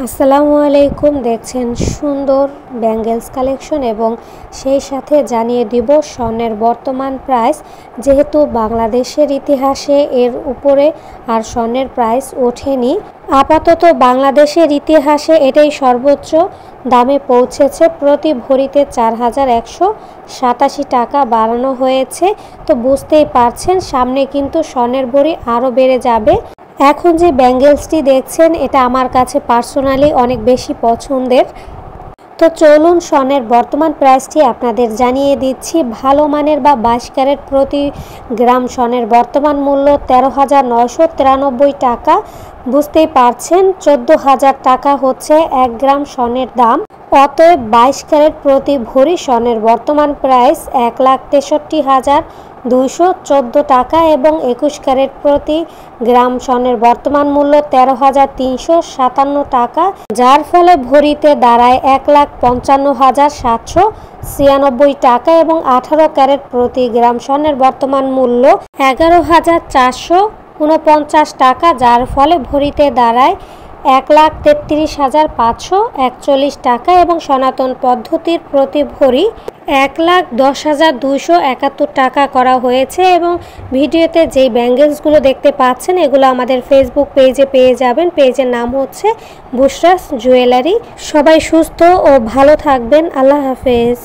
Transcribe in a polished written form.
আসসালামু আলাইকুম। দেখছেন সুন্দর ব্যাঙ্গেলস কালেকশন এবং সেই সাথে জানিয়ে দিব স্বর্ণের বর্তমান প্রাইস। যেহেতু বাংলাদেশের ইতিহাসে এর উপরে আর স্বর্ণের প্রাইস ওঠেনি, আপাতত বাংলাদেশের ইতিহাসে এটাই সর্বোচ্চ দামে পৌঁছেছে। প্রতি ভরিতে 4187 টাকা বাড়ানো হয়েছে। তো বুঝতেই পারছেন সামনে কিন্তু স্বর্ণের ভরি আরও বেড়ে যাবে। এখন যে ব্যাঙ্গেলসটি দেখছেন এটা আমার কাছে পার্সোনালি অনেক বেশি পছন্দের। তো চলুন স্বর্ণের বর্তমান প্রাইসটি আপনাদের জানিয়ে দিচ্ছি। ভালো মানের বা 22 ক্যারেট প্রতি গ্রাম স্বর্ণের বর্তমান মূল্য 13,993 টাকা। বুঝতেই পারছেন 14,000 টাকা হচ্ছে 1 গ্রাম স্বর্ণের দাম। অতএব 22 ক্যারেট প্রতি ভরি স্বর্ণের বর্তমান প্রাইস 1,63,214 টাকা এবং 21 ক্যারেট প্রতি গ্রাম স্বর্ণের বর্তমান মূল্য 13,357 টাকা, যার ফলে ভরিতে দাঁড়ায় 1,55,796 টাকা এবং 18 ক্যারেট প্রতি গ্রাম স্বর্ণের বর্তমান মূল্য 11,449 টাকা, যার ফলে ভরিতে দাঁড়ায় 1,33,541 টাকা এবং সনাতন পদ্ধতির প্রতি ভরি 1,10,271 টাকা করা হয়েছে। এবং ভিডিওতে যেই ব্যাঙ্গেলসগুলো দেখতে পাচ্ছেন এগুলো আমাদের ফেসবুক পেজে পেয়ে যাবেন। পেজের নাম হচ্ছে বুশরাস জুয়েলারি। সবাই সুস্থ ও ভালো থাকবেন। আল্লাহ হাফেজ।